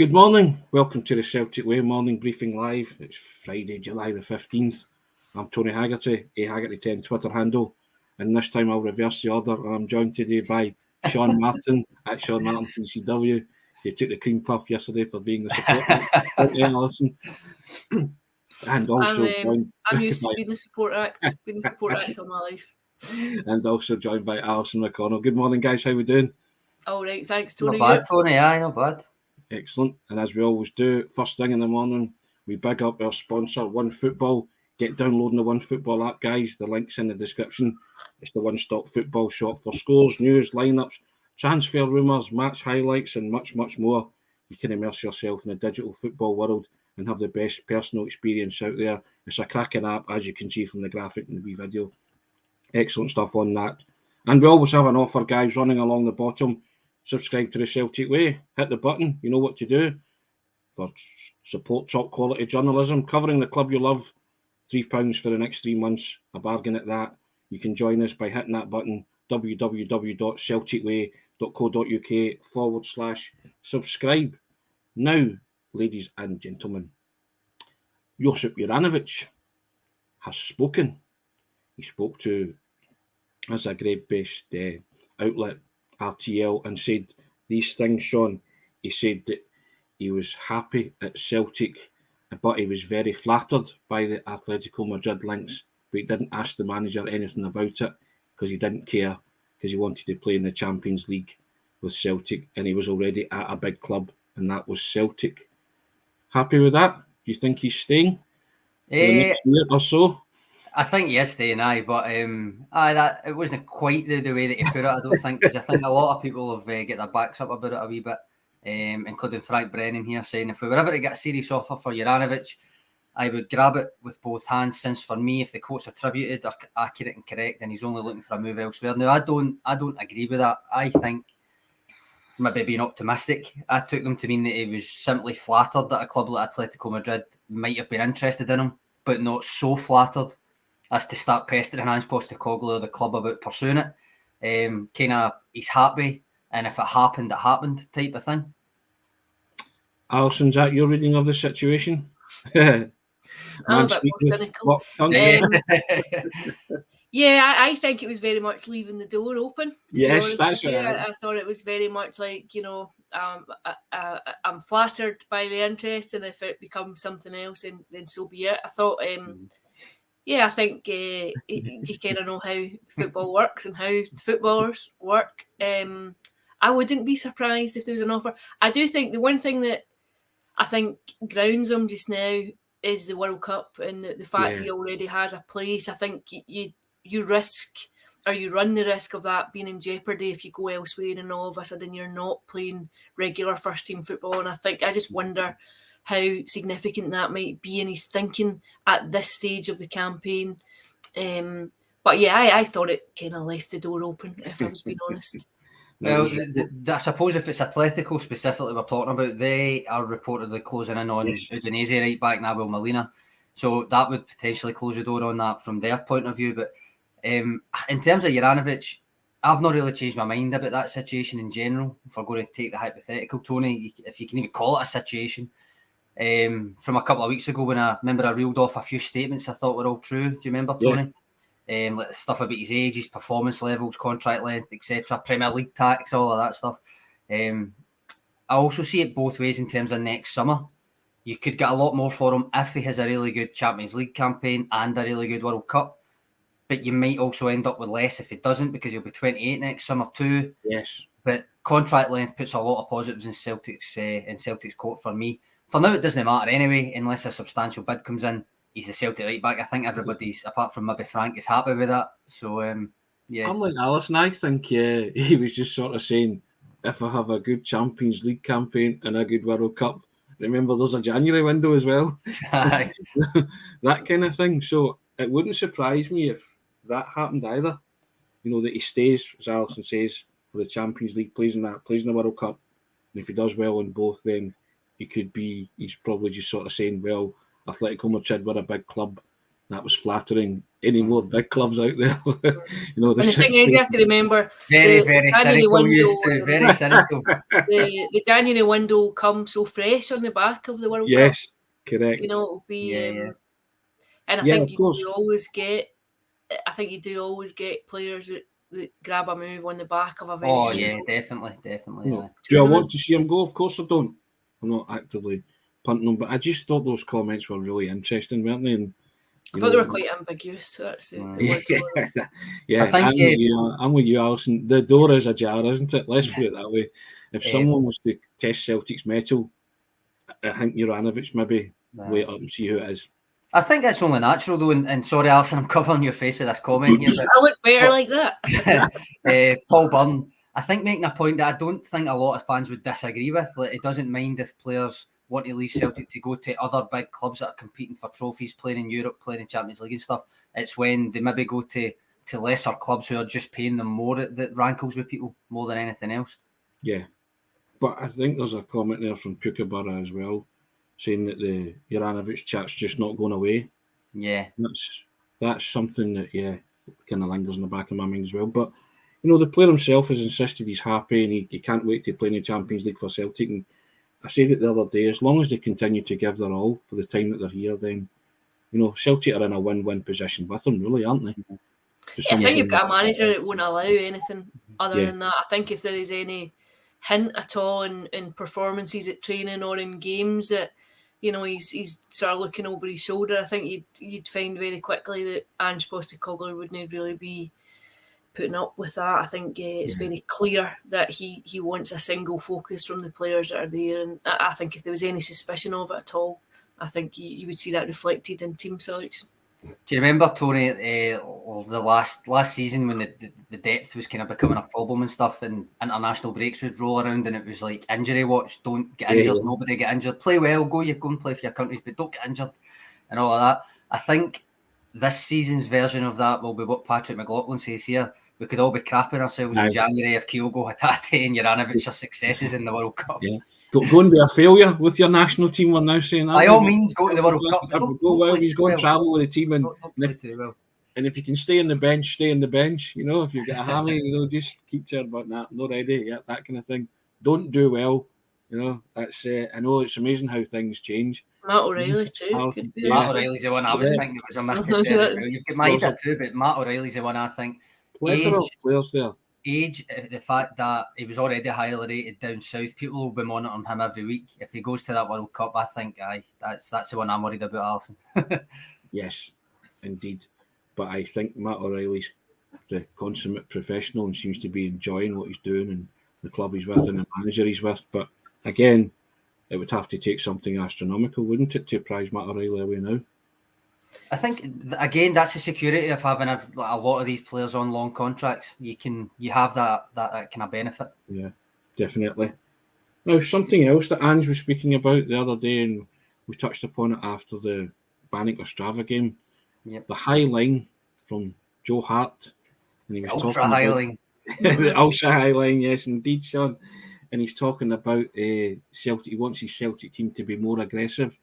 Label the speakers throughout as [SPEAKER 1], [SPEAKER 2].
[SPEAKER 1] Good morning. Welcome to the Celtic Way Morning Briefing Live. It's Friday, July the 15th. I'm Tony Haggerty, Haggerty10 Twitter handle. And this time I'll reverse the order. And I'm joined today by Sean Martin at Sean Martin PCW. He took the cream puff yesterday for being the support. Alison. And also
[SPEAKER 2] I'm used to being the support act all my life.
[SPEAKER 1] And also joined by Alison McConnell. Good morning, guys. How we doing?
[SPEAKER 2] All right, thanks, Tony.
[SPEAKER 3] Not bad, Tony. Aye, not bad.
[SPEAKER 1] Excellent. And as we always do, first thing in the morning, we big up our sponsor, OneFootball. Get downloading the OneFootball app, guys. The link's in the description. It's the one-stop football shop for scores, news, lineups, transfer rumours, match highlights, and much, much more. You can immerse yourself in the digital football world and have the best personal experience out there. It's a cracking app, as you can see from the graphic in the wee video. Excellent stuff on that. And we always have an offer, guys, running along the bottom. Subscribe to the Celtic Way, hit the button, you know what to do. For support top quality journalism, covering the club you love, £3 for the next 3 months, a bargain at that. You can join us by hitting that button, www.celticway.co.uk/subscribe. Now, ladies and gentlemen, Josip Juranovic has spoken. He spoke to a Zagreb-based outlet, RTL, and said these things, Sean. He said that he was happy at Celtic, but he was very flattered by the Atletico Madrid links, but he didn't ask the manager anything about it because he didn't care, because he wanted to play in the Champions League with Celtic, and he was already at a big club, and that was Celtic. Happy with that? Do you think he's staying for the next year or so?
[SPEAKER 3] I think he is staying, but that it wasn't quite the way that he put it, I don't think, because I think a lot of people have get their backs up about it a wee bit, including Frank Brennan here, saying if we were ever to get a serious offer for Juranovic, I would grab it with both hands, since for me, if the quotes attributed are accurate and correct, then he's only looking for a move elsewhere. Now, I don't agree with that. I think, maybe being optimistic, I took them to mean that he was simply flattered that a club like Atletico Madrid might have been interested in him, but not so flattered as to start pestering Hans Postecoglou or the club about pursuing it. He's happy, and if it happened type of thing.
[SPEAKER 1] Alison, is that your reading of the situation?
[SPEAKER 2] I'm a bit more cynical. Yeah, I think it was very much leaving the door open.
[SPEAKER 1] Yes, that's right.
[SPEAKER 2] I thought it was very much like, I'm flattered by the interest, and if it becomes something else, then so be it. I thought, I think you kind of know how football works and how footballers work. I wouldn't be surprised if there was an offer. I do think the one thing that I think grounds him just now is the World Cup, and the fact he already has a place. I think you risk, or you run the risk of that being in jeopardy if you go elsewhere and all of a sudden you're not playing regular first team football. And I just wonder how significant that might be in his thinking at this stage of the campaign. But I thought it kind of left the door open, if I was being honest.
[SPEAKER 3] Well, I suppose if it's Atletico specifically we're talking about, they are reportedly closing in on Udinese right back Nabil Molina. So that would potentially close the door on that from their point of view. But in terms of Juranovic, I've not really changed my mind about that situation in general. If we're going to take the hypothetical, Tony, if you can even call it a situation, from a couple of weeks ago when I remember I reeled off a few statements I thought were all true. Do you remember, Tony? Like stuff about his age, his performance levels, contract length, etc., Premier League tax, all of that stuff. I also see it both ways in terms of next summer. You could get a lot more for him if he has a really good Champions League campaign and a really good World Cup. But you might also end up with less if he doesn't, because he'll be 28 next summer too.
[SPEAKER 1] Yes.
[SPEAKER 3] But contract length puts a lot of positives in Celtic's court for me. For now, it doesn't matter anyway, unless a substantial bid comes in. He's the Celtic right back. I think everybody's, apart from maybe Frank, is happy with that. So, I'm
[SPEAKER 1] like Alison. I think he was just sort of saying, if I have a good Champions League campaign and a good World Cup, remember there's a January window as well. That kind of thing. So it wouldn't surprise me if that happened either. That he stays, as Alison says, for the Champions League, plays in the World Cup. And if he does well in both, then he's probably just sort of saying, well, Atletico Madrid were a big club. That was flattering. any more big clubs out there.
[SPEAKER 2] And the thing is, you have to remember
[SPEAKER 3] very
[SPEAKER 2] the
[SPEAKER 3] cynical. Very cynical.
[SPEAKER 2] The January window will come so fresh on the back of the World Cup.
[SPEAKER 1] Yes, correct.
[SPEAKER 2] It'll be, and I
[SPEAKER 1] Yeah,
[SPEAKER 2] think
[SPEAKER 1] of course.
[SPEAKER 2] you do always get players that grab a move on the back of a very
[SPEAKER 3] yeah, definitely.
[SPEAKER 1] Do I want to see him go? Of course I don't. I'm not actively punting him, but I just thought those comments were really interesting, weren't they? And
[SPEAKER 2] I thought they were quite ambiguous. So that's the word.
[SPEAKER 3] I think
[SPEAKER 1] I'm with you, Alison. The door is ajar, isn't it? Let's put it that way. If someone was to test Celtic's mettle, I think Juranovic maybe wait up and see who it is.
[SPEAKER 3] I think that's only natural though, and sorry, Alison, I'm covering your face with this comment here. But
[SPEAKER 2] I look better like that.
[SPEAKER 3] Paul Byrne, I think making a point that I don't think a lot of fans would disagree with. Like, it doesn't mind if players want to leave Celtic to go to other big clubs that are competing for trophies, playing in Europe, playing in Champions League and stuff. It's when they maybe go to lesser clubs who are just paying them more that rankles with people more than anything else.
[SPEAKER 1] Yeah, but I think there's a comment there from Kookaburra as well, saying that the Juranovic chat's just not going away.
[SPEAKER 3] Yeah.
[SPEAKER 1] That's something that, kind of lingers in the back of my mind as well. But, the player himself has insisted he's happy and he can't wait to play in the Champions League for Celtic. And I said it the other day, as long as they continue to give their all for the time that they're here, then, Celtic are in a win-win position with them, really, aren't they?
[SPEAKER 2] I think you've got a manager that won't allow anything other than that. I think if there is any hint at all in performances at training or in games that he's sort of looking over his shoulder, I think you'd find very quickly that Ange Postecoglou wouldn't really be putting up with that. I think it's very clear that he wants a single focus from the players that are there, and I think if there was any suspicion of it at all, I think you would see that reflected in team selection.
[SPEAKER 3] Do you remember, Tony, the last season when the depth was kind of becoming a problem and stuff, and international breaks would roll around and it was like injury watch, don't get injured, nobody get injured, play well, go and play for your countries, but don't get injured and all of that. I think this season's version of that will be what Patrick McLaughlin says here. We could all be crapping ourselves in January if Kyogo, Hatate and Juranovic are successes in the World Cup.
[SPEAKER 1] Yeah. Go and be a failure with your national team. We're now saying that.
[SPEAKER 3] By all means, go to the World Cup.
[SPEAKER 1] He's going to travel with the team, and if you can stay on the bench, stay on the bench. If you've got a hammy, just keep chatting about that. Not ready, that kind of thing. Don't do well. That's. I know it's amazing how things change.
[SPEAKER 2] Matt O'Reilly too.
[SPEAKER 3] Matt O'Reilly's the one I was thinking it was a myth. You've got Maeda too, but Matt O'Reilly's the one I think.
[SPEAKER 1] Players there.
[SPEAKER 3] Age, the fact that he was already highly rated down south, people will be monitoring him every week. If he goes to that World Cup, I think that's the one I'm worried about, Alison.
[SPEAKER 1] Yes, indeed. But I think Matt O'Reilly's the consummate professional and seems to be enjoying what he's doing and the club he's with and the manager he's with. But again, it would have to take something astronomical, wouldn't it, to prize Matt O'Reilly away now?
[SPEAKER 3] I think again that's the security of having a lot of these players on long contracts. You have that kind of benefit.
[SPEAKER 1] Yeah, definitely. Now, something else that Ange was speaking about the other day, and we touched upon it after the Bannock-Ostrava game.
[SPEAKER 3] Yep.
[SPEAKER 1] The high line from Joe Hart, and he was
[SPEAKER 3] ultra high line.
[SPEAKER 1] The ultra high line, yes, indeed, Sean. And he's talking about Celtic. He wants his Celtic team to be more aggressive.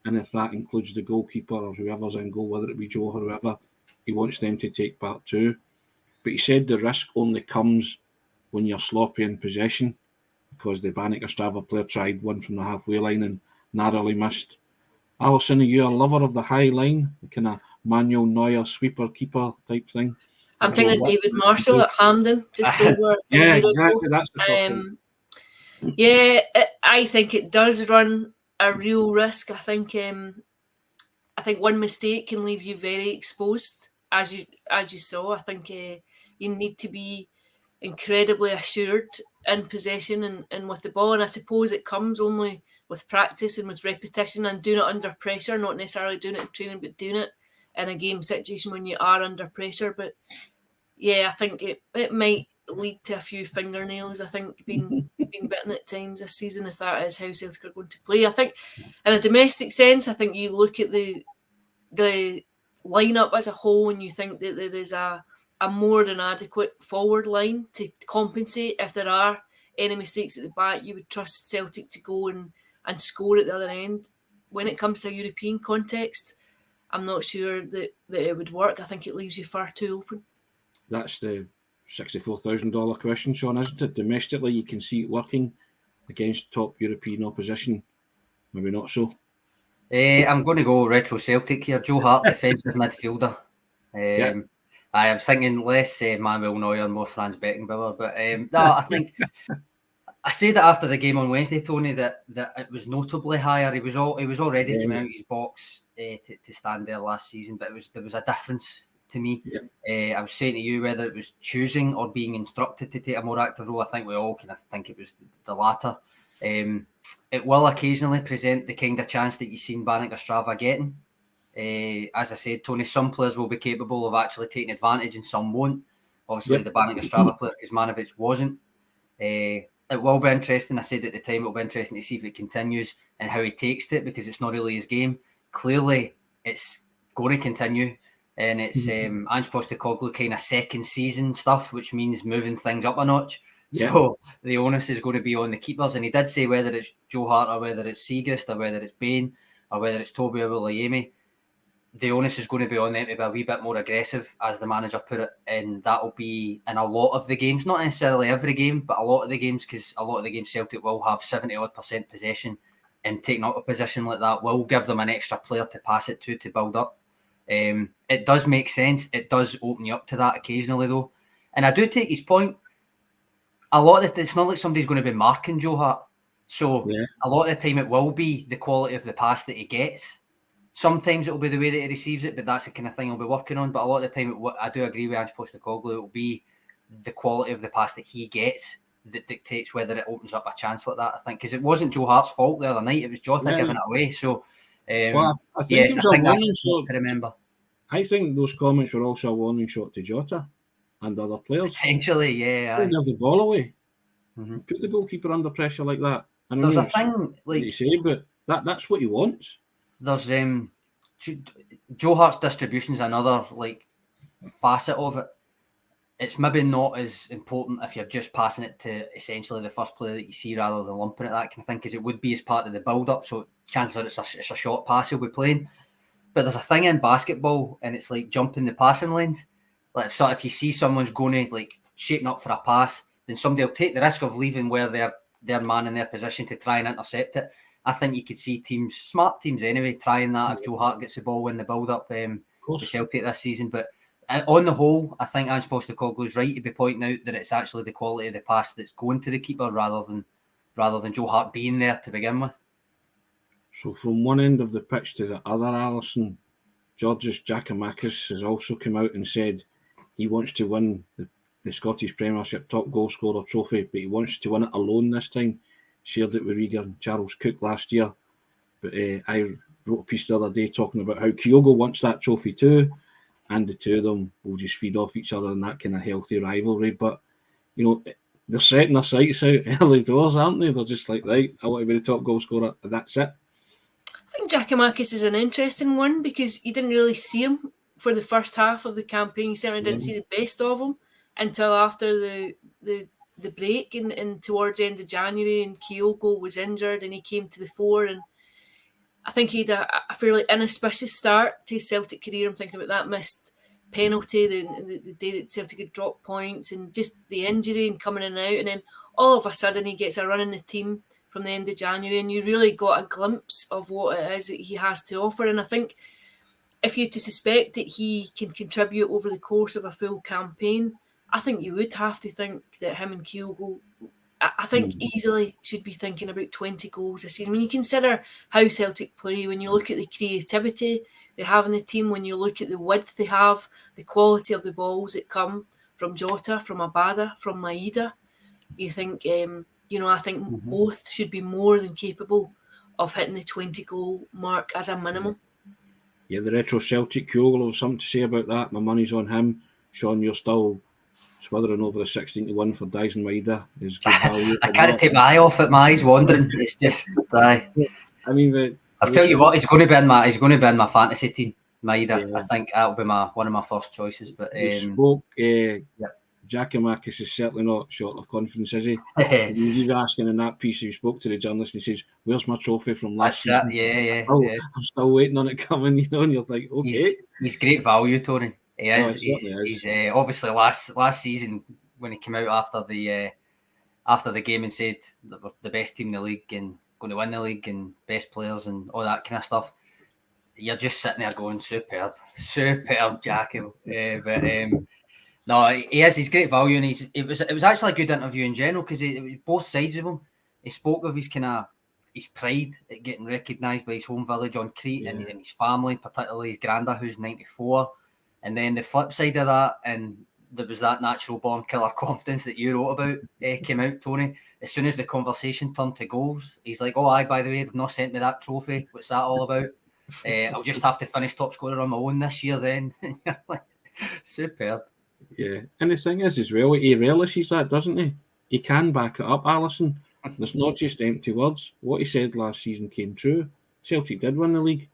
[SPEAKER 1] And if that includes the goalkeeper or whoever's in goal, whether it be Joe or whoever, he wants them to take part too. But he said the risk only comes when you're sloppy in possession, because the Bannock-Ostrava player tried one from the halfway line and narrowly missed. Alison, are you a lover of the high line, the kind of Manuel Neuer sweeper keeper type thing?
[SPEAKER 2] I'm thinking of David Marshall at Hampden, just over.
[SPEAKER 1] Yeah, exactly. That's the first thing.
[SPEAKER 2] I think it does run a real risk. I think one mistake can leave you very exposed, as you saw. I think you need to be incredibly assured in possession and with the ball, and I suppose it comes only with practice and with repetition and doing it under pressure, not necessarily doing it in training, but doing it in a game situation when you are under pressure. But yeah, I think it might lead to a few fingernails, I think, being bitten at times this season, if that is how Celtic are going to play. I think in a domestic sense, I think you look at the lineup as a whole and you think that there is a more than adequate forward line to compensate if there are any mistakes at the back. You would trust Celtic to go and score at the other end. When it comes to a European context, I'm not sure that it would work. I think it leaves you far too open.
[SPEAKER 1] That's the $64,000 question, Sean, isn't it? Domestically, you can see it working against top European opposition. Maybe not so.
[SPEAKER 3] I'm going to go retro Celtic here. Joe Hart, defensive midfielder. I was thinking less Manuel Neuer, more Franz Beckenbauer. But no, I think I said that after the game on Wednesday, Tony, that it was notably higher. He was already coming out of his box to stand there last season, but there was a difference to me. I was saying to you whether it was choosing or being instructed to take a more active role. I think we all kind of think it was the latter. It will occasionally present the kind of chance that you've seen Banik Ostrava getting. As I said, Tony, some players will be capable of actually taking advantage and some won't. Obviously, the Banik Ostrava player, Kuzmanovic, wasn't. It will be interesting. I said at the time, it'll be interesting to see if it continues and how he takes to it, because it's not really his game. Clearly, it's going to continue. And it's Ange Postecoglou kind of second season stuff, which means moving things up a notch. So the onus is going to be on the keepers. And he did say whether it's Joe Hart or whether it's Seagrist or whether it's Bain or whether it's Toby Awulayemi, the onus is going to be on them to be a wee bit more aggressive, as the manager put it. And that'll be in a lot of the games, not necessarily every game, but a lot of the games, because a lot of the games Celtic will have 70% possession, and taking up a position like that will give them an extra player to pass it to build up. It does make sense. It does open you up to that occasionally, though. And I do take his point. A lot of it's not like somebody's going to be marking Joe Hart. So a lot of the time it will be the quality of the pass that he gets. Sometimes it will be the way that he receives it, but that's the kind of thing he'll be working on. But a lot of the time, I do agree with Ange Postecoglou, it will be the quality of the pass that he gets that dictates whether it opens up a chance like that, I think. Because it wasn't Joe Hart's fault the other night. It was Jota giving it away. So,
[SPEAKER 1] I think that's
[SPEAKER 3] to remember.
[SPEAKER 1] I think those comments were also a warning shot to Jota and other players.
[SPEAKER 3] Potentially,
[SPEAKER 1] Don't give the ball away. Put the goalkeeper under pressure like that.
[SPEAKER 3] There's a thing like
[SPEAKER 1] you say, but that's what he wants.
[SPEAKER 3] There's Joe Hart's distribution is another like facet of it. It's maybe not as important if you're just passing it to essentially the first player that you see rather than lumping it, that kind of thing, because it would be as part of the build-up. So chances are it's a short pass he'll be playing. But there's a thing in basketball, and it's like jumping the passing lanes. Like if you see someone's going to like shaping up for a pass, then somebody will take the risk of leaving where their man in their position to try and intercept it. I think you could see teams, smart teams anyway, trying that if Joe Hart gets the ball in the build-up for Celtic this season. But on the whole, I think Ange Postecoglou is right to be pointing out that it's actually the quality of the pass that's going to the keeper rather than Joe Hart being there to begin with.
[SPEAKER 1] So from one end of the pitch to the other, Alison, Georgios Giakoumakis has also come out and said he wants to win the Scottish Premiership top goal scorer trophy, but he wants to win it alone this time. Shared it with Rieger and Charles Cook last year. But I wrote a piece the other day talking about how Kyogo wants that trophy too, and the two of them will just feed off each other in that kind of healthy rivalry. But, you know, they're setting their sights out early doors, aren't they? They're just like, right, I want to be the top goal scorer, and that's it.
[SPEAKER 2] I think Giakoumakis is an interesting one because you didn't really see him for the first half of the campaign. You certainly didn't see the best of him until after the break and towards the end of January, and Kyogo was injured and he came to the fore, and I think he had a fairly inauspicious start to his Celtic career. I'm thinking about that missed penalty, the day that Celtic had dropped points, and just the injury and coming in and out, and then all of a sudden he gets a run in the team from the end of January, and you really got a glimpse of what it is that he has to offer. And I think if you're to suspect that he can contribute over the course of a full campaign, I think you would have to think that him and Kyogo, I think easily should be thinking about 20 goals this season. When you consider how Celtic play, when you look at the creativity they have in the team, when you look at the width they have, the quality of the balls that come from Jota, from Abada, from Maeda, you think, I think both should be more than capable of hitting the 20-goal mark as a minimum.
[SPEAKER 1] Yeah, the retro Celtic Kyogo will have something to say about that. My money's on him. Sean, you're still swithering over the 16-1 for Dyson Maeda. Is good value.
[SPEAKER 3] I can't take my eye off it. My eyes wandering. It's just
[SPEAKER 1] I mean,
[SPEAKER 3] I'll tell you what. He's going to be in my fantasy team. Maeda. Yeah. I think that'll be one of my first choices. But
[SPEAKER 1] spoke Giakoumakis is certainly not short of confidence, is he? He's asking in that piece, he spoke to the journalist and he says, "Where's my trophy from last season?" I'm still waiting on it coming, and you're like, okay.
[SPEAKER 3] He's great value, Tony. He is.
[SPEAKER 1] He
[SPEAKER 3] He's obviously last season when he came out after the game and said that we're the best team in the league and going to win the league and best players and all that kind of stuff. You're just sitting there going, superb, Jacko. No, he is. He's great value, and it was actually a good interview in general because it was both sides of him. He spoke of his pride at getting recognised by his home village on Crete and his family, particularly his granda who's 94, and then the flip side of that, and there was that natural born killer confidence that you wrote about came out, Tony. As soon as the conversation turned to goals, he's like, "Oh, aye, by the way, they've not sent me that trophy. What's that all about? I'll just have to finish top scorer on my own this year then." Superb.
[SPEAKER 1] Yeah, and the thing is as well, he realises that, doesn't he? He can back it up, Alison. There's not just empty words. What he said last season came true. Celtic did win the league.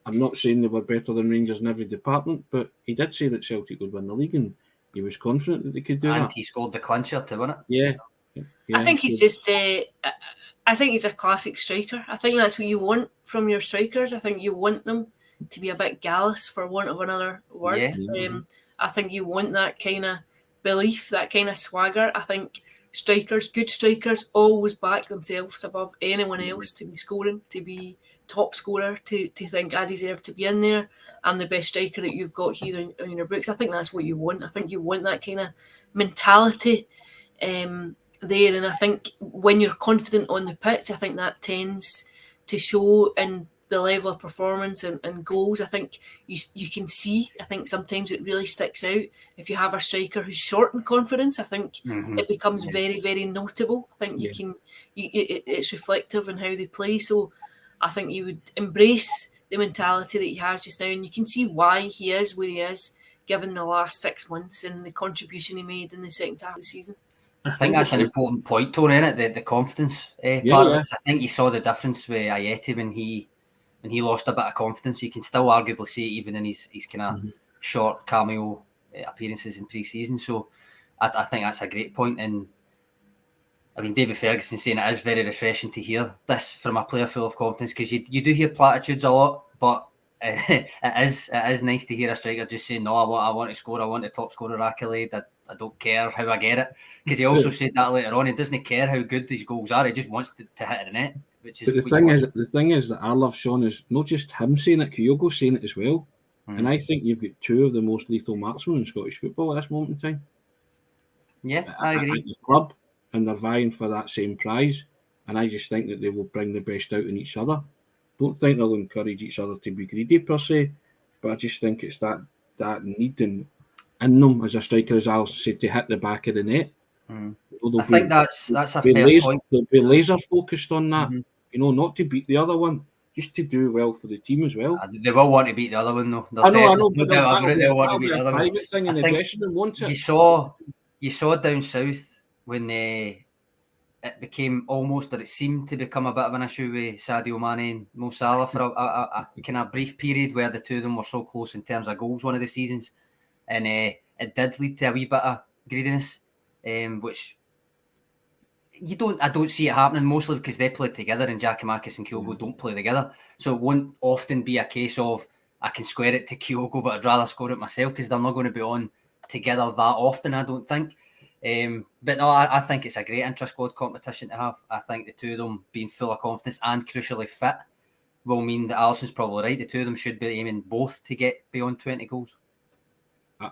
[SPEAKER 1] I'm not saying they were better than Rangers in every department, but he did say that Celtic would win the league, and he was confident that they could do that.
[SPEAKER 3] And he scored the clincher to win it.
[SPEAKER 1] Yeah.
[SPEAKER 2] I think he's just... I think he's a classic striker. I think that's what you want from your strikers. I think you want them to be a bit gallus, for want of another word.
[SPEAKER 3] Yeah.
[SPEAKER 2] I think you want that kind of belief, that kind of swagger. I think good strikers, always back themselves above anyone else to be scoring, to be top scorer, to think I deserve to be in there. I'm the best striker that you've got here in your books. I think that's what you want. I think you want that kind of mentality there. And I think when you're confident on the pitch, I think that tends to show in the level of performance and goals. I think you can see. I think sometimes it really sticks out. If you have a striker who's short in confidence, I think it becomes very, very notable. I think it's reflective in how they play. So I think you would embrace the mentality that he has just now, and you can see why he is where he is, given the last 6 months and the contribution he made in the second half of the season.
[SPEAKER 3] I think that's an important point, Tony, isn't it? The confidence part of it. I think you saw the difference with Ayeti when he lost a bit of confidence. You can still arguably see it even in his kind of short cameo appearances in pre-season. So I think that's a great point. And I mean, David Ferguson saying it is very refreshing to hear this from a player full of confidence, because you do hear platitudes a lot, but it is nice to hear a striker just saying, "No, I want to score. I want the top scorer accolade. I don't care how I get it." Because he also said that later on. He doesn't care how good these goals are. He just wants to hit the net. Which is
[SPEAKER 1] the thing is that I love, Sean, is not just him saying it, Kyogo's saying it as well. And I think you've got two of the most lethal marksmen in Scottish football at this moment in time.
[SPEAKER 3] Yeah, I agree.
[SPEAKER 1] At the club, and they're vying for that same prize. And I just think that they will bring the best out in each other. Don't think they'll encourage each other to be greedy per se, but I just think it's that need in them as a striker, as Alison said, to hit the back of the net.
[SPEAKER 3] I think that's a fair point.
[SPEAKER 1] They'll be laser focused on that. Not to beat the other one, just to do well for the team as well.
[SPEAKER 3] They will want to beat the other one, though.
[SPEAKER 1] I know, but
[SPEAKER 3] they'll want to beat the other one.
[SPEAKER 1] Private thing in the dressing room, won't it?
[SPEAKER 3] You saw down south when it became almost, or it seemed to become a bit of an issue with Sadio Mane and Mo Salah for a kind of brief period where the two of them were so close in terms of goals one of the seasons, and it did lead to a wee bit of greediness, which I don't see it happening, mostly because they play together and Giakoumakis and Kyogo don't play together. So it won't often be a case of I can square it to Kyogo, but I'd rather score it myself, because they're not going to be on together that often, I don't think. But no, I think it's a great intra-squad competition to have. I think the two of them being full of confidence and crucially fit will mean that Alison's probably right. The two of them should be aiming both to get beyond 20 goals.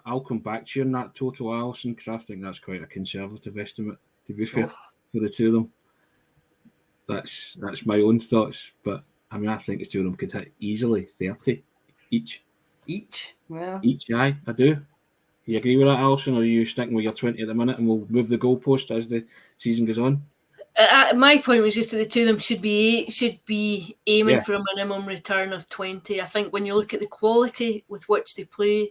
[SPEAKER 1] I'll come back to you on that total, Alison, because I think that's quite a conservative estimate, to be fair, for the two of them. That's my own thoughts, but I mean, I think the two of them could hit easily 30 each.
[SPEAKER 3] Well,
[SPEAKER 1] aye, I do. You agree with that, Alison, or are you sticking with your 20 at the minute and we'll move the goalpost as the season goes on?
[SPEAKER 2] My point was just that the two of them should be aiming for a minimum return of 20. I think when you look at the quality with which they play,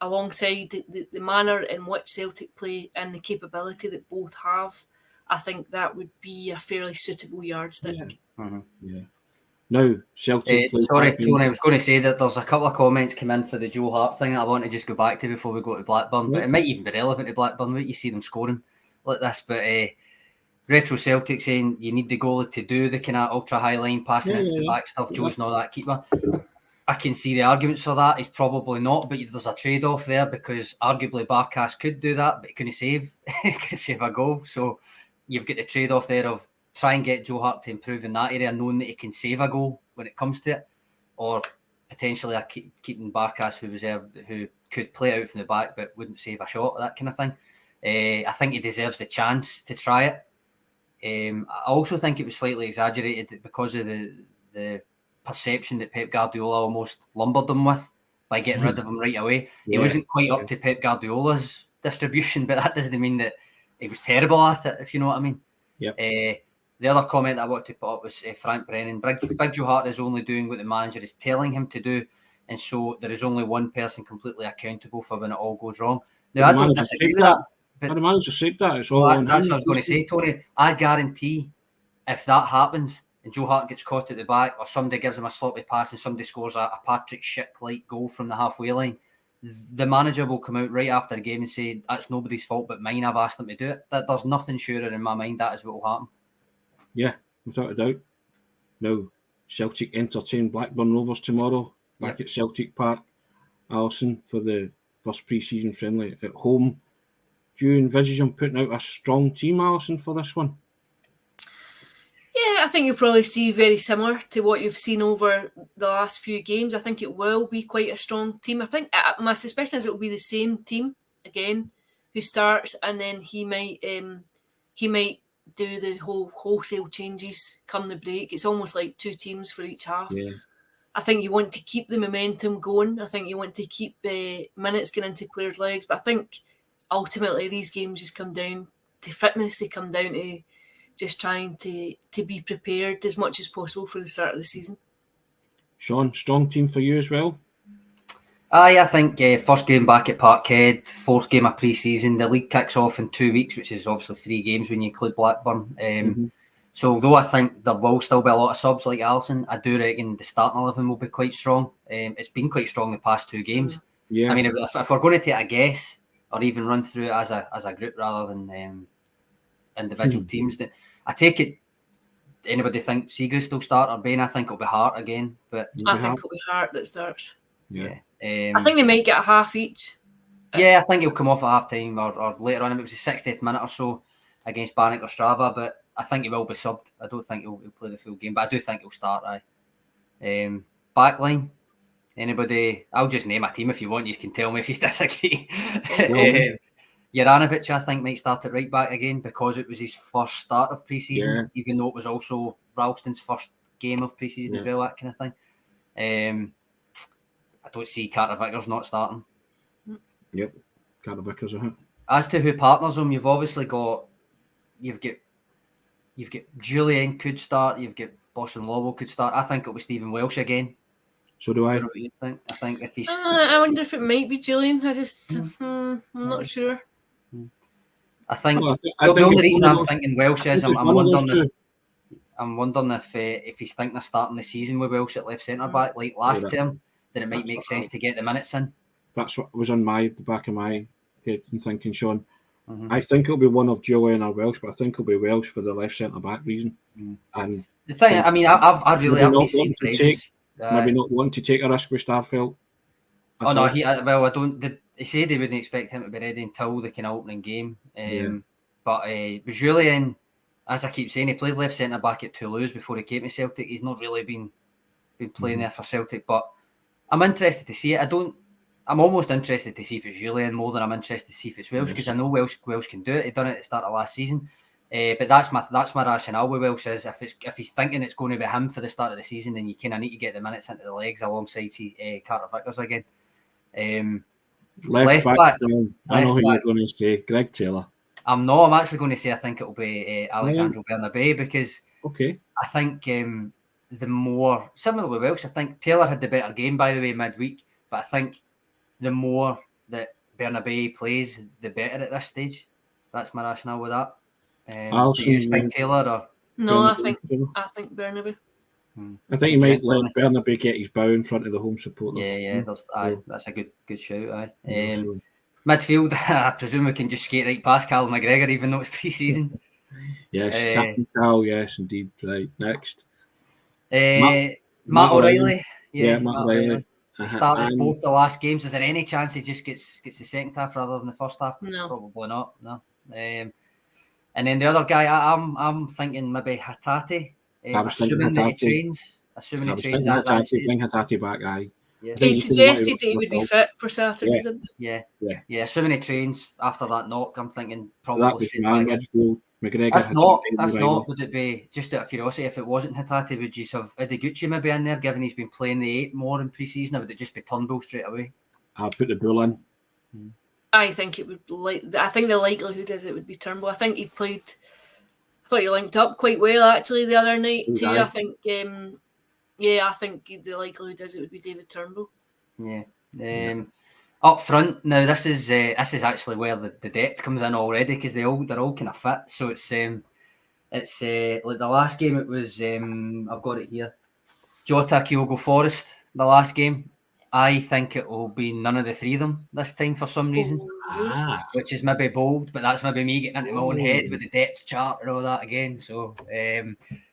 [SPEAKER 2] alongside the manner in which Celtic play and the capability that both have, I think that would be a fairly suitable yardstick.
[SPEAKER 1] Yeah. Now, Celtic.
[SPEAKER 3] Sorry, Tony, I was going to say that there's a couple of comments come in for the Joe Hart thing that I want to just go back to before we go to Blackburn, but it might even be relevant to Blackburn, might you see them scoring like this, but Retro Celtic saying you need the goalie to do the kind of ultra high line passing into the back stuff. Joe's not that keeper. I can see the arguments for that. He's probably not, but there's a trade-off there because arguably Barkas could do that, but he couldn't save a goal. So you've got the trade-off there of try and get Joe Hart to improve in that area, knowing that he can save a goal when it comes to it, or potentially keeping Barkas who could play it out from the back but wouldn't save a shot, that kind of thing. I think he deserves the chance to try it. I also think it was slightly exaggerated because of the perception that Pep Guardiola almost lumbered them with by getting rid of him right away. He wasn't quite up to Pep Guardiola's distribution, but that doesn't mean that he was terrible at it, if you know what I mean.
[SPEAKER 1] Yep.
[SPEAKER 3] The other comment I wanted to put up was Frank Brennan. Big Joe Hart is only doing what the manager is telling him to do, and so there is only one person completely accountable for when it all goes wrong. Now, I don't disagree with that.
[SPEAKER 1] But the manager said that.
[SPEAKER 3] That's what I was going to say, Tony. I guarantee if that happens and Joe Hart gets caught at the back or somebody gives him a sloppy pass and somebody scores a Patrick Schick-like goal from the halfway line, the manager will come out right after the game and say, that's nobody's fault but mine, I've asked them to do it. There's nothing surer in my mind that is what will happen.
[SPEAKER 1] Yeah, without a doubt. Now, Celtic entertain Blackburn Rovers tomorrow back at Celtic Park, Alison, for the first pre-season friendly at home. Do you envisage them putting out a strong team, Alison, for this one?
[SPEAKER 2] Yeah, I think you'll probably see very similar to what you've seen over the last few games. I think it will be quite a strong team. I think my suspicion is it will be the same team again who starts, and then he might do the whole wholesale changes come the break. It's almost like two teams for each half.
[SPEAKER 1] Yeah.
[SPEAKER 2] I think you want to keep the momentum going. I think you want to keep minutes going into players' legs. But I think ultimately these games just come down to fitness. They come down to just trying to be prepared as much as possible for the start of the season.
[SPEAKER 1] Sean, strong team for you as well?
[SPEAKER 3] I think first game back at Parkhead, fourth game of pre-season. The league kicks off in 2 weeks, which is obviously 3 games when you include Blackburn. So although I think there will still be a lot of subs like Alison, I do reckon the starting 11 will be quite strong. It's been quite strong the past 2 games.
[SPEAKER 1] Yeah.
[SPEAKER 3] I mean, if we're going to take a guess or even run through it as a group rather than individual teams, then I take it. Anybody think Seagrass will start or Bain? I think it'll be Hart again, but
[SPEAKER 2] I think it'll be Hart that starts.
[SPEAKER 1] Yeah.
[SPEAKER 2] I think they might get a half each.
[SPEAKER 3] Yeah, I think he'll come off at half time or later on. It was the 60th minute or so against Barnick or Strava, but I think he will be subbed. I don't think he'll play the full game, but I do think he'll start. Backline. Anybody? I'll just name a team if you want. You can tell me if you disagree. Juranovic, I think, might start at right back again because it was his first start of pre-season, even though it was also Ralston's first game of pre-season as well, that kind of thing. I don't see Carter Vickers not starting.
[SPEAKER 1] Yep, Carter Vickers.
[SPEAKER 3] As to who partners him, you've got Julian could start. You've got Boston Lowell could start. I think it'll be Stephen Welsh again.
[SPEAKER 1] So do I.
[SPEAKER 3] What do you think? I think if he's.
[SPEAKER 2] I wonder if it might be Julian. I'm not sure.
[SPEAKER 3] I think
[SPEAKER 1] the
[SPEAKER 3] only reason I'm thinking Welsh is I'm wondering if he's thinking of starting the season with Welsh at left centre back like last term, then it might make sense to get the minutes in.
[SPEAKER 1] That's what was on the back of my head and thinking, Sean. I think it'll be one of Julian or Welsh, but I think it'll be Welsh for the left centre back reason. And
[SPEAKER 3] the thing, I mean, I really haven't seen
[SPEAKER 1] maybe not wanting to take a risk with Starfelt.
[SPEAKER 3] I don't. He said he wouldn't expect him to be ready until the kind of opening game. But Julian, as I keep saying, he played left centre back at Toulouse before he came to Celtic. He's not really been playing there for Celtic, but I'm interested to see it. I'm almost interested to see if it's Julian more than I'm interested to see if it's Welsh, because I know Welsh can do it. He done it at the start of last season. But that's my rationale with Welsh is if he's thinking it's going to be him for the start of the season, then you kind of need to get the minutes into the legs alongside Carter Vickers again.
[SPEAKER 1] Left back. I know who you're going to say, Greg Taylor.
[SPEAKER 3] I'm actually going to say I think it'll be Alexandre Bernabé, because I think the more similar with Welsh, I think Taylor had the better game, by the way, midweek, but I think the more that Bernabé plays, the better at this stage. That's my rationale with that. Do you think Taylor or
[SPEAKER 2] no? I think Bernabé.
[SPEAKER 1] I think he might let Bernabeu get his bow in front of the home supporters.
[SPEAKER 3] Yeah. That's a good shout. Midfield, I presume we can just skate right past Callum McGregor, even though it's pre-season.
[SPEAKER 1] Yes, Captain Cal. Yes, indeed. Right, next.
[SPEAKER 3] Matt O'Reilly.
[SPEAKER 1] Yeah, Matt O'Reilly.
[SPEAKER 3] He started both the last games. Is there any chance he just gets the second half rather than the first half?
[SPEAKER 2] No,
[SPEAKER 3] probably not. No. And then the other guy, I'm thinking maybe Hatate. Assuming that he trains. Assuming he trains.
[SPEAKER 1] Bring Hatate back, aye.
[SPEAKER 2] Yeah. He suggested that he would be fit for Saturday, didn't he?
[SPEAKER 3] Yeah. Assuming he trains after that knock, I'm thinking probably straight back
[SPEAKER 1] in. McGregor.
[SPEAKER 3] If not, would it be, just out of curiosity, if it wasn't Hatate, would you have Idiguchi maybe in there, given he's been playing the 8 more in pre-season, or would it just be Turnbull straight away?
[SPEAKER 1] I'll put the Bull in.
[SPEAKER 2] I think it would. I think the likelihood is it would be Turnbull. I think he played. I thought he linked up quite well actually the other night too. I think. I think the likelihood is it would be David Turnbull.
[SPEAKER 3] Yeah. Up front now, this is actually where the depth comes in already, because they're all kind of fit. So it's like the last game. It was I've got it here. Jota, Kyogo, Forrest. The last game. I think it will be none of the three of them this time for some reason, which is maybe bold, but that's maybe me getting into my own head with the depth chart and all that again. So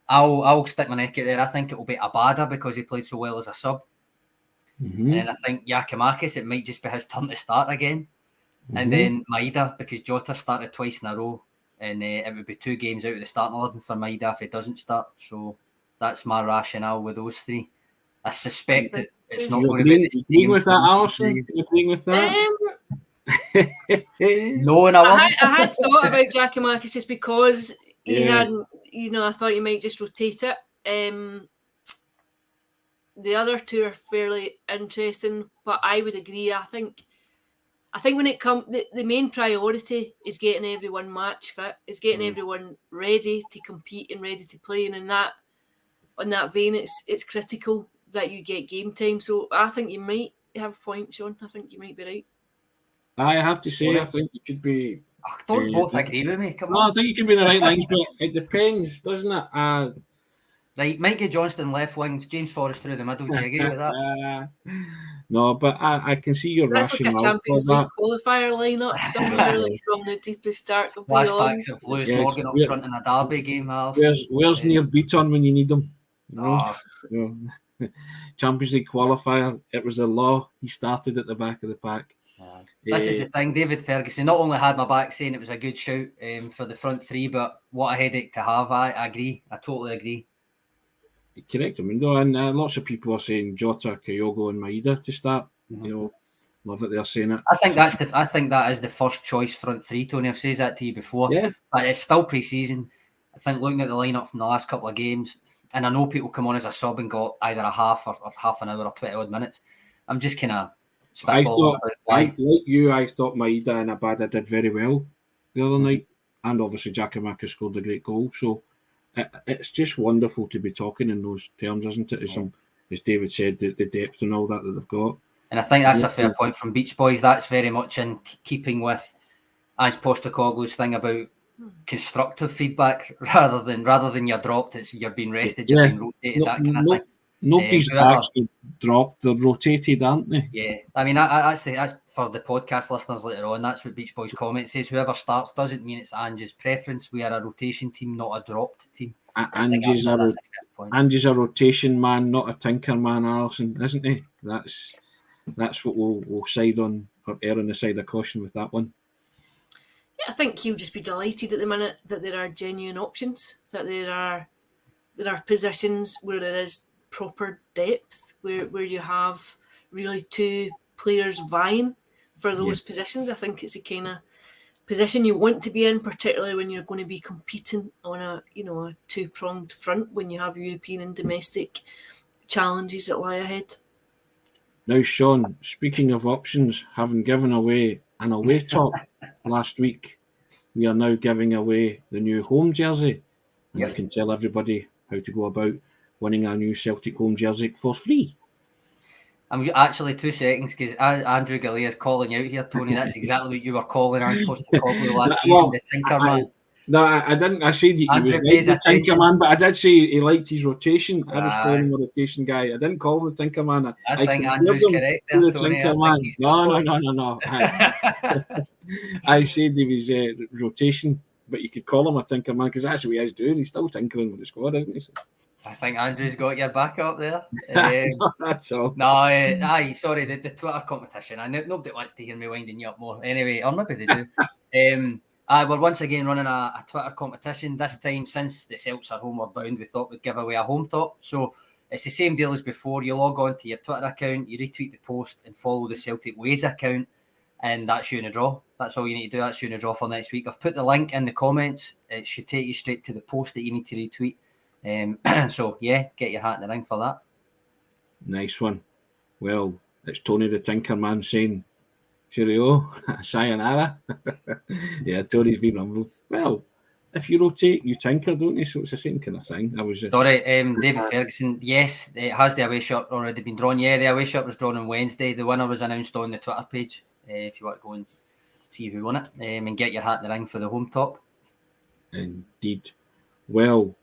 [SPEAKER 3] I'll stick my neck out there. I think it will be Abada because he played so well as a sub. And then I think Giakoumakis, it might just be his turn to start again. And then Maeda, because Jota started twice in a row, and it would be 2 games out of the starting 11 for Maeda if he doesn't start. So that's my rationale with those 3. I suspect that it's not going to be the same.
[SPEAKER 1] Agreeing with that, Alison? Agreeing with that?
[SPEAKER 3] No, and
[SPEAKER 2] I had thought about Giakoumakis just because he hadn't, I thought you might just rotate it. The other 2 are fairly interesting, but I would agree. I think when it comes, the main priority is getting everyone match fit, is getting everyone ready to compete and ready to play, and on that vein, it's critical that you get game time. So I think you might have a point, Sean. I think you might be right.
[SPEAKER 1] I have to say, I think you could be.
[SPEAKER 3] Don't both agree with me. Come
[SPEAKER 1] on. I think you can be in the right lines, but it depends, doesn't it?
[SPEAKER 3] Right, Mikey Johnston left wings, James Forrest through the middle. Do you agree with that?
[SPEAKER 1] No, but I can see your rationale.
[SPEAKER 2] That's like a Champions League qualifier lineup. Somewhere like from the deepest dark.
[SPEAKER 3] Flashbacks of Lewis Morgan up front in a derby game.
[SPEAKER 1] Where's Neil Beaton when you need him? Champions League qualifier. It was the law. He started at the back of the pack.
[SPEAKER 3] This is the thing. David Ferguson not only had my back saying it was a good shout for the front 3, but what a headache to have. I agree. I totally agree.
[SPEAKER 1] Correct. I mean, and lots of people are saying Jota, Kyogo, and Maeda to start. Love that they're saying it.
[SPEAKER 3] I think that is the first choice front 3, Tony. I've said that to you before.
[SPEAKER 1] Yeah.
[SPEAKER 3] But it's still pre-season. I think looking at the lineup from the last couple of games, and I know people come on as a sub and got either a half or half an hour or 20 odd minutes. I'm just kind of spitballing.
[SPEAKER 1] Like you, I thought Maeda and Abada did very well the other night, and obviously Giakoumakis scored a great goal. So it's just wonderful to be talking in those terms, isn't it? As David said, the depth and all that they've got.
[SPEAKER 3] And I think that's a fair point from Beach Boys. That's very much in keeping with Ange Postecoglou's thing about constructive feedback rather than you're dropped. It's you're being rested, you're being rotated, that kind of thing.
[SPEAKER 1] Nobody's actually dropped; they're rotated, aren't they?
[SPEAKER 3] Yeah, I mean that's for the podcast listeners later on. That's what Beach Boys comment says. Whoever starts doesn't mean it's Ange's preference. We are a rotation team, not a dropped team.
[SPEAKER 1] Ange's a rotation man, not a tinker man, Alison, isn't he? That's what we'll side on, or err on the side of caution with that one.
[SPEAKER 2] Yeah, I think he'll just be delighted at the minute that there are genuine options, that there are positions where there is proper depth, where you have really 2 players vying for those positions. I think it's the kind of position you want to be in, particularly when you're going to be competing on a 2-pronged front when you have European and domestic challenges that lie ahead.
[SPEAKER 1] Now, Sean, speaking of options, having given away an away top last week, we are now giving away the new home jersey. And I can tell everybody how to go about winning a new Celtic home jersey for free.
[SPEAKER 3] I'm actually 2 seconds, because Andrew Galea is calling you out here, Tony. That's exactly what you were calling Ange Postecoglou last season, the Tinker Man.
[SPEAKER 1] No, I didn't. I said he was
[SPEAKER 3] Andrew
[SPEAKER 1] like
[SPEAKER 3] pays
[SPEAKER 1] the
[SPEAKER 3] attention.
[SPEAKER 1] Tinker Man, but I did say he liked his rotation. I was
[SPEAKER 3] Aye.
[SPEAKER 1] calling him a rotation guy. I didn't call him the Tinker Man.
[SPEAKER 3] I think
[SPEAKER 1] compared
[SPEAKER 3] Andrew's
[SPEAKER 1] him
[SPEAKER 3] correct
[SPEAKER 1] to
[SPEAKER 3] there,
[SPEAKER 1] the
[SPEAKER 3] Tony.
[SPEAKER 1] Tinker
[SPEAKER 3] I think
[SPEAKER 1] Man.
[SPEAKER 3] he's
[SPEAKER 1] No.
[SPEAKER 3] good
[SPEAKER 1] I said he was rotation, but you could call him a Tinker Man because that's what he is doing. He's still tinkering with the squad, isn't he? So.
[SPEAKER 3] I think Andrew's got your back up there.
[SPEAKER 1] That's all.
[SPEAKER 3] No, aye, sorry, the Twitter competition. I know nobody wants to hear me winding you up more. Anyway, or maybe they do. We're once again running a Twitter competition. This time, since the Celts are homeward bound, we thought we'd give away a home top. So it's the same deal as before. You log on to your Twitter account, you retweet the post and follow the Celtic Ways account, and that's you in a draw. That's all you need to do. That's you in a draw for next week. I've put the link in the comments. It should take you straight to the post that you need to retweet. So yeah, get your hat in the ring for that.
[SPEAKER 1] Nice one. Well, it's Tony the Tinker Man saying cheerio, sayonara. Yeah, Tony's been humble. Well, if you rotate, you tinker, don't you? So it's the same kind of thing.
[SPEAKER 3] Sorry, David Ferguson. Yes, has the away shirt already been drawn? Yeah, the away shirt was drawn on Wednesday. The winner was announced on the Twitter page. If you want to go and see who won it, and get your hat in the ring for the home top.
[SPEAKER 1] Indeed. Well,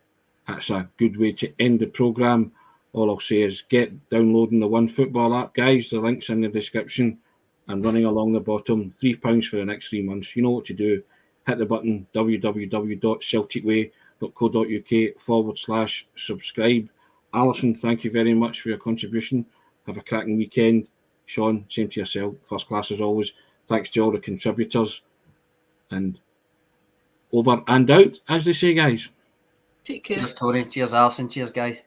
[SPEAKER 1] that's a good way to end the programme. All I'll say is get downloading the One Football app, guys. The link's in the description and running along the bottom. £3 for the next 3 months. You know what to do. Hit the button www.celticway.co.uk/subscribe. Alison, thank you very much for your contribution. Have a cracking weekend. Sean, same to yourself. First class as always. Thanks to all the contributors. And over and out, as they say, guys.
[SPEAKER 2] Take care.
[SPEAKER 3] Cheers, Tony. Cheers, Alison. Cheers, guys.